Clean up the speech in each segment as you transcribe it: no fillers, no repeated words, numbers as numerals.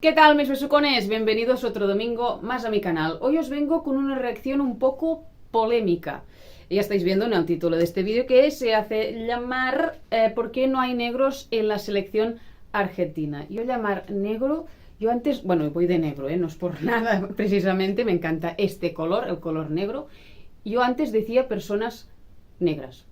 ¿Qué tal, mis besucones? Bienvenidos otro domingo más a mi canal. Hoy os vengo con una reacción un poco polémica. Ya estáis viendo en el título de este vídeo que se hace llamar ¿por qué no hay negros en la selección argentina? Yo llamar negro, yo antes, bueno, voy de negro, no es por nada precisamente, me encanta este color, el color negro. Yo antes decía personas negras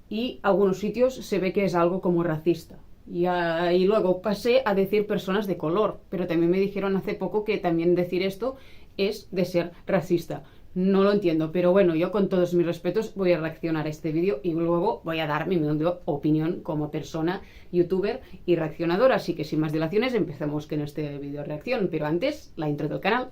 y algunos sitios se ve que es algo como racista. Y luego pasé a decir personas de color, pero también me dijeron hace poco que también decir esto es de ser racista. No lo entiendo, pero bueno, yo con todos mis respetos voy a reaccionar a este vídeo y luego voy a dar mi opinión como persona, youtuber y reaccionadora. Así que sin más dilaciones empezamos con este vídeo reacción, pero antes la intro del canal.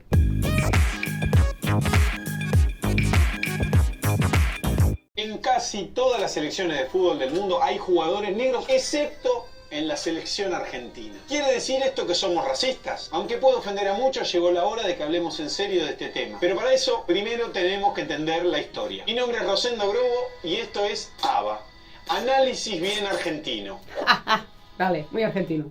En casi todas las selecciones de fútbol del mundo hay jugadores negros, excepto en la selección argentina. ¿Quiere decir esto que somos racistas? Aunque puede ofender a muchos, llegó la hora de que hablemos en serio de este tema. Pero para eso, primero tenemos que entender la historia. Mi nombre es Rosendo Grobo y esto es ABA. Análisis bien argentino. Vale, muy argentino.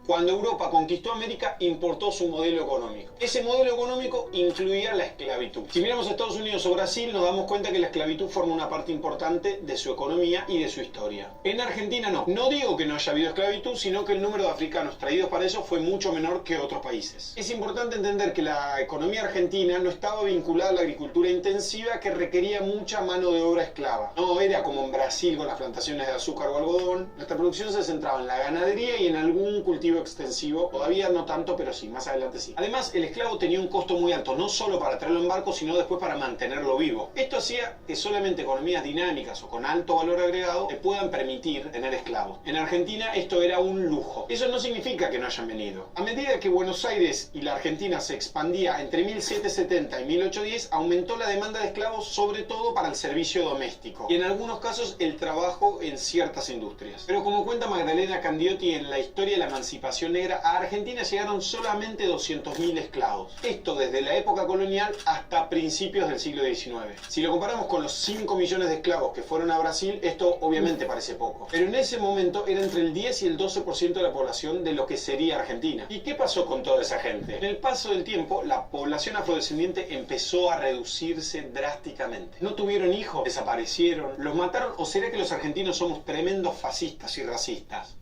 Cuando Europa conquistó América, importó su modelo económico. Ese modelo económico incluía la esclavitud. Si miramos a Estados Unidos o Brasil, nos damos cuenta que la esclavitud forma una parte importante de su economía y de su historia. En Argentina no. No digo que no haya habido esclavitud, sino que el número de africanos traídos para eso fue mucho menor que otros países. Es importante entender que la economía argentina no estaba vinculada a la agricultura intensiva que requería mucha mano de obra esclava. No era como en Brasil con las plantaciones de azúcar o algodón. Nuestra producción se centraba en la ganadería y en algún cultivo extensivo, todavía no tanto, pero sí, más adelante sí. Además, el esclavo tenía un costo muy alto, no solo para traerlo en barco, sino después para mantenerlo vivo. Esto hacía que solamente economías dinámicas o con alto valor agregado te puedan permitir tener esclavos. En Argentina esto era un lujo. Eso no significa que no hayan venido. A medida que Buenos Aires y la Argentina se expandía entre 1770 y 1810, aumentó la demanda de esclavos, sobre todo para el servicio doméstico y en algunos casos el trabajo en ciertas industrias. Pero como cuenta Magdalena Candiotti en La historia de la emancipación negra, a Argentina llegaron solamente 200.000 esclavos. Esto desde la época colonial hasta principios del siglo XIX. Si lo comparamos con los 5 millones de esclavos que fueron a Brasil, esto obviamente parece poco. Pero en ese momento era entre el 10 y el 12% de la población de lo que sería Argentina. ¿Y qué pasó con toda esa gente? En el paso del tiempo, la población afrodescendiente empezó a reducirse drásticamente. No tuvieron hijos, desaparecieron, los mataron, o será que los argentinos somos tremendos fascistas y racistas.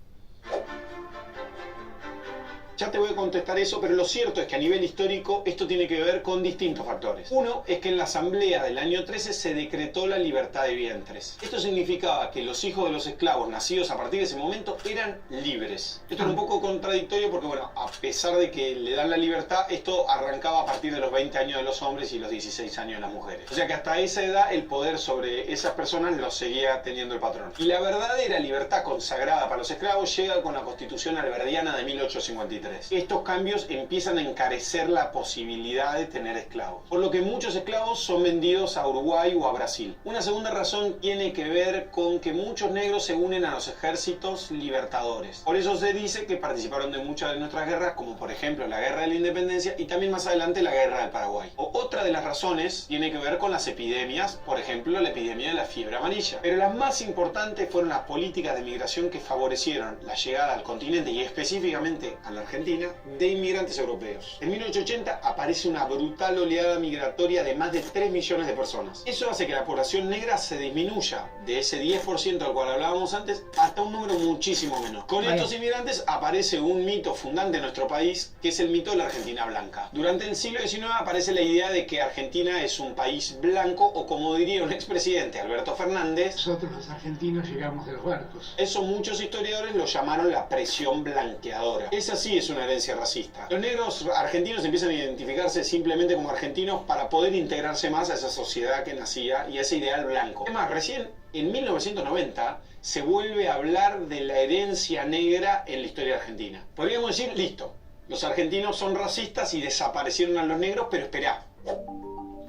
Ya te voy a contestar eso, pero lo cierto es que a nivel histórico esto tiene que ver con distintos factores. Uno es que en la asamblea del año 13 se decretó la libertad de vientres. Esto significaba que los hijos de los esclavos nacidos a partir de ese momento eran libres. Esto era un poco contradictorio porque, bueno, a pesar de que le dan la libertad, esto arrancaba a partir de los 20 años de los hombres y los 16 años de las mujeres. O sea que hasta esa edad el poder sobre esas personas lo seguía teniendo el patrón. Y la verdadera libertad consagrada para los esclavos llega con la Constitución alberdiana de 1853. Estos cambios empiezan a encarecer la posibilidad de tener esclavos, por lo que muchos esclavos son vendidos a Uruguay o a Brasil. Una segunda razón tiene que ver con que muchos negros se unen a los ejércitos libertadores. Por eso se dice que participaron de muchas de nuestras guerras, como por ejemplo la Guerra de la Independencia y también más adelante la Guerra del Paraguay. Otra de las razones tiene que ver con las epidemias, por ejemplo la epidemia de la fiebre amarilla. Pero las más importantes fueron las políticas de migración que favorecieron la llegada al continente y específicamente a la Argentina de inmigrantes europeos. En 1880 aparece una brutal oleada migratoria de más de 3 millones de personas. Eso hace que la población negra se disminuya de ese 10% al cual hablábamos antes hasta un número muchísimo menor. Con estos inmigrantes aparece un mito fundante en nuestro país, que es el mito de la Argentina blanca. Durante el siglo XIX aparece la idea de que Argentina es un país blanco, o como diría un expresidente, Alberto Fernández, nosotros los argentinos llegamos de los barcos. Eso muchos historiadores lo llamaron la presión blanqueadora. Esa sí es una herencia racista. Los negros argentinos empiezan a identificarse simplemente como argentinos para poder integrarse más a esa sociedad que nacía y a ese ideal blanco. Es más, recién en 1990 se vuelve a hablar de la herencia negra en la historia argentina. Podríamos decir, listo, los argentinos son racistas y desaparecieron a los negros, pero esperá.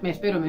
Me espero.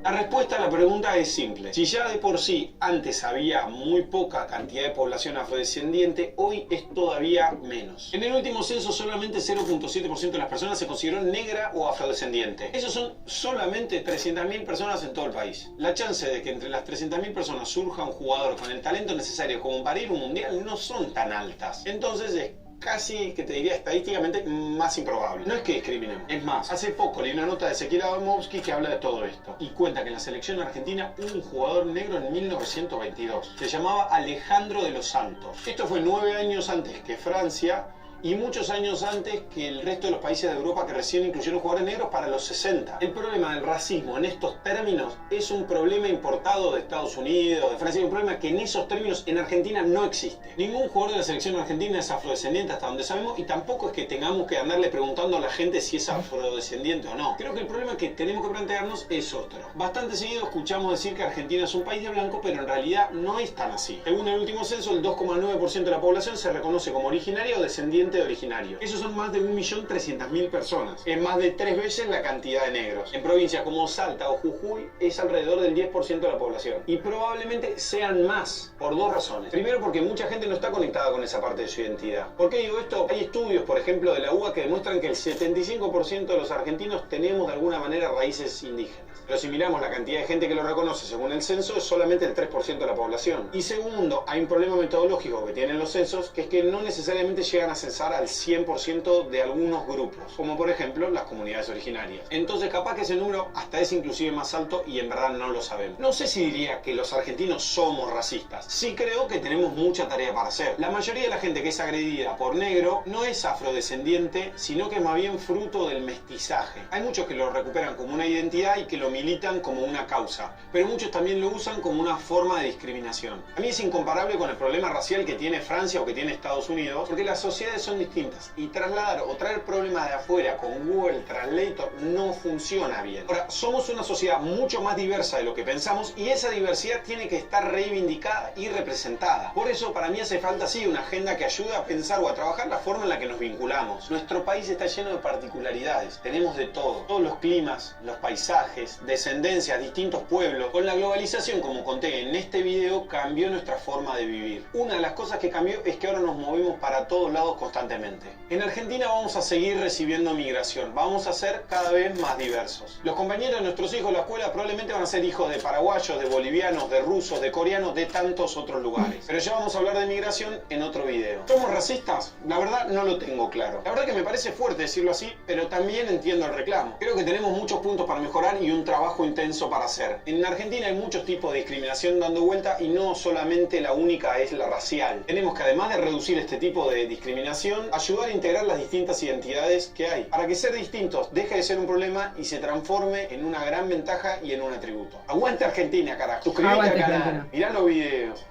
La respuesta a la pregunta es simple. Si ya de por sí antes había muy poca cantidad de población afrodescendiente, hoy es todavía menos. En el último censo solamente 0.7% de las personas se consideró negra o afrodescendiente. Esos son solamente 300.000 personas en todo el país. La chance de que entre las 300.000 personas surja un jugador con el talento necesario como para ir a un mundial no son tan altas. Entonces es casi, que te diría estadísticamente, más improbable. No es que discriminemos. Es más, hace poco leí una nota de Ezequiel Adamowski que habla de todo esto. Y cuenta que en la selección argentina hubo un jugador negro en 1922. Se llamaba Alejandro de los Santos. Esto fue 9 años antes que Francia y muchos años antes que el resto de los países de Europa que recién incluyeron jugadores negros para los 60. El problema del racismo en estos términos es un problema importado de Estados Unidos, de Francia, un problema que en esos términos en Argentina no existe. Ningún jugador de la selección argentina es afrodescendiente hasta donde sabemos y tampoco es que tengamos que andarle preguntando a la gente si es afrodescendiente o no. Creo que el problema que tenemos que plantearnos es otro. Bastante seguido escuchamos decir que Argentina es un país de blanco, pero en realidad no es tan así. Según el último censo, el 2,9% de la población se reconoce como originaria o descendiente de originario. Esos son más de 1.300.000 personas. Es más de 3 veces la cantidad de negros. En provincias como Salta o Jujuy es alrededor del 10% de la población. Y probablemente sean más, por dos razones. Primero, porque mucha gente no está conectada con esa parte de su identidad. ¿Por qué digo esto? Hay estudios, por ejemplo, de la UBA que demuestran que el 75% de los argentinos tenemos de alguna manera raíces indígenas. Pero si miramos la cantidad de gente que lo reconoce según el censo, es solamente el 3% de la población. Y segundo, hay un problema metodológico que tienen los censos, que es que no necesariamente llegan a censar al 100% de algunos grupos, como por ejemplo las comunidades originarias. Entonces capaz que ese número hasta es inclusive más alto y en verdad no lo sabemos. No sé si diría que los argentinos somos racistas. Sí creo que tenemos mucha tarea para hacer. La mayoría de la gente que es agredida por negro no es afrodescendiente, sino que es más bien fruto del mestizaje. Hay muchos que lo recuperan como una identidad y que lo militan como una causa, pero muchos también lo usan como una forma de discriminación. A mí es incomparable con el problema racial que tiene Francia o que tiene Estados Unidos, porque las sociedades son distintas y trasladar o traer problemas de afuera con Google Translator no funciona bien. Ahora, somos una sociedad mucho más diversa de lo que pensamos y esa diversidad tiene que estar reivindicada y representada. Por eso para mí hace falta sí una agenda que ayude a pensar o a trabajar la forma en la que nos vinculamos. Nuestro país está lleno de particularidades, tenemos de todo, todos los climas, los paisajes, descendencias, distintos pueblos. Con la globalización, como conté en este video, cambió nuestra forma de vivir. Una de las cosas que cambió es que ahora nos movemos para todos lados constantemente. En Argentina vamos a seguir recibiendo migración, vamos a ser cada vez más diversos. Los compañeros de nuestros hijos de la escuela probablemente van a ser hijos de paraguayos, de bolivianos, de rusos, de coreanos, de tantos otros lugares. Pero ya vamos a hablar de migración en otro video. ¿Somos racistas? La verdad no lo tengo claro. La verdad que me parece fuerte decirlo así, pero también entiendo el reclamo. Creo que tenemos muchos puntos para mejorar y un trabajo intenso para hacer. En Argentina hay muchos tipos de discriminación dando vuelta y no solamente la única es la racial. Tenemos que además de reducir este tipo de discriminación, ayudar a integrar las distintas identidades que hay, para que ser distintos deje de ser un problema y se transforme en una gran ventaja y en un atributo. ¡Aguante Argentina, carajo! Suscríbete al canal, mirá los videos.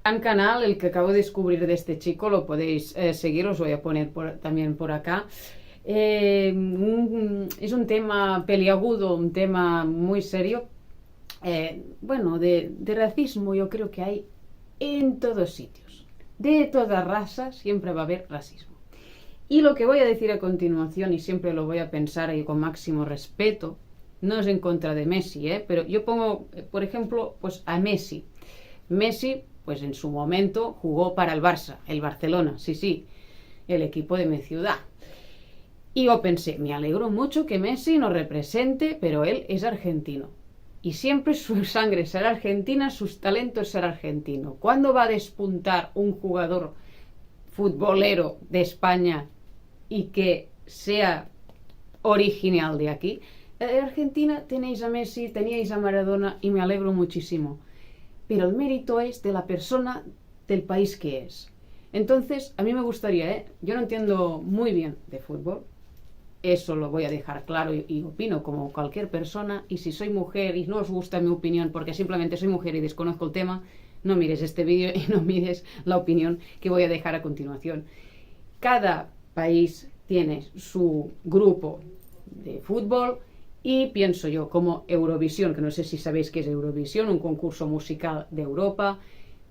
Gran canal, el que acabo de descubrir de este chico, lo podéis seguir, os voy a poner también por acá. Es un tema peliagudo, un tema muy serio. Bueno, de racismo yo creo que hay en todos sitios. De todas razas siempre va a haber racismo. Y lo que voy a decir a continuación, y siempre lo voy a pensar y con máximo respeto, no es en contra de Messi, pero yo pongo, por ejemplo, pues a Messi. Messi, pues en su momento jugó para el Barça, el Barcelona, sí, el equipo de mi ciudad. Y yo pensé, me alegro mucho que Messi nos represente, pero él es argentino. Y siempre su sangre será argentina, sus talentos será argentino. ¿Cuándo va a despuntar un jugador futbolero de España y que sea original de aquí? En Argentina tenéis a Messi, teníais a Maradona y me alegro muchísimo. Pero el mérito es de la persona del país que es. Entonces, a mí me gustaría, yo no entiendo muy bien de fútbol, eso lo voy a dejar claro y opino como cualquier persona, y si soy mujer y no os gusta mi opinión porque simplemente soy mujer y desconozco el tema, no mires este vídeo y no mires la opinión que voy a dejar a continuación. Cada país tiene su grupo de fútbol y pienso yo, como Eurovisión, que no sé si sabéis qué es Eurovisión, un concurso musical de Europa,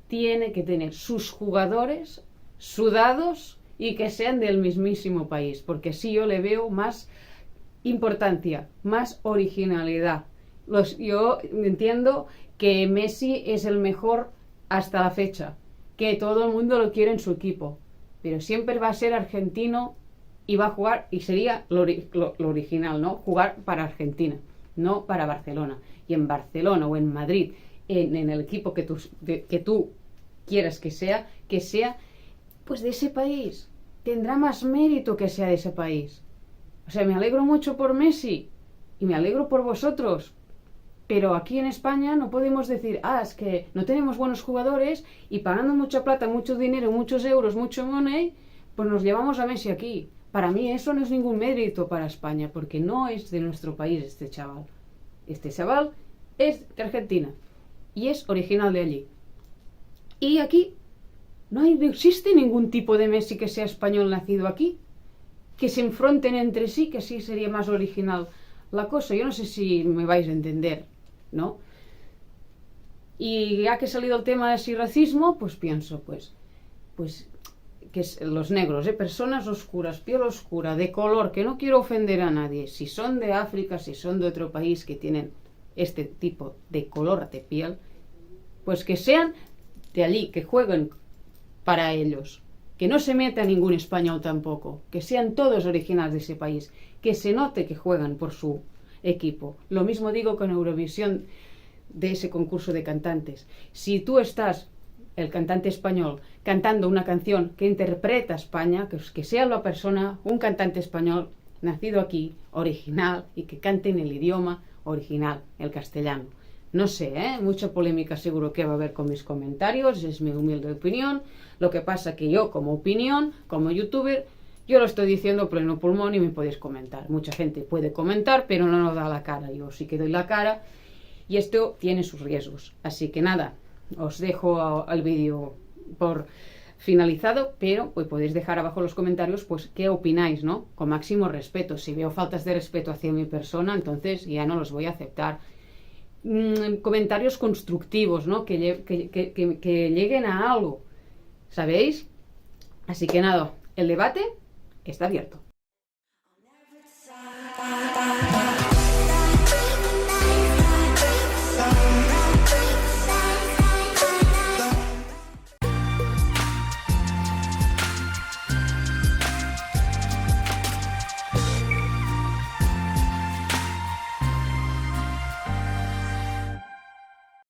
tiene que tener sus jugadores sudados y que sean del mismísimo país, porque así yo le veo más importancia, más originalidad, yo entiendo que Messi es el mejor hasta la fecha, que todo el mundo lo quiere en su equipo, pero siempre va a ser argentino y va a jugar, y sería lo original, ¿no? Jugar para Argentina, no para Barcelona. Y en Barcelona o en Madrid, en el equipo que tú quieras que sea, pues de ese país. Tendrá más mérito que sea de ese país. O sea, me alegro mucho por Messi y me alegro por vosotros. Pero aquí en España no podemos decir, es que no tenemos buenos jugadores y pagando mucha plata, mucho dinero, muchos euros, mucho money, pues nos llevamos a Messi aquí. Para mí eso no es ningún mérito para España, porque no es de nuestro país este chaval. Este chaval es de Argentina y es original de allí. Y aquí no existe ningún tipo de Messi que sea español nacido aquí. Que se enfrenten entre sí, que así sería más original la cosa. Yo no sé si me vais a entender, ¿no? Y ya que ha salido el tema de si racismo, pues pienso, pues que los negros, personas oscuras, piel oscura, de color, que no quiero ofender a nadie, si son de África, si son de otro país que tienen este tipo de color de piel, pues que sean de allí, que jueguen para ellos, que no se meta ningún español tampoco, que sean todos originales de ese país, que se note que juegan por su equipo. Lo mismo digo con Eurovisión, de ese concurso de cantantes. Si tú estás, el cantante español, cantando una canción que interpreta España, que sea la persona, un cantante español nacido aquí, original, y que cante en el idioma original, el castellano. No sé, mucha polémica seguro que va a haber con mis comentarios, es mi humilde opinión. Lo que pasa que yo, como opinión, como youtuber, yo lo estoy diciendo a pleno pulmón y me podéis comentar. Mucha gente puede comentar, pero no nos da la cara. Yo sí que doy la cara y esto tiene sus riesgos. Así que nada, os dejo el vídeo por finalizado, pero pues podéis dejar abajo en los comentarios pues qué opináis, ¿no? Con máximo respeto. Si veo faltas de respeto hacia mi persona, entonces ya no los voy a aceptar. Comentarios constructivos, ¿no? Que lleguen a algo, ¿sabéis? Así que nada, el debate está abierto.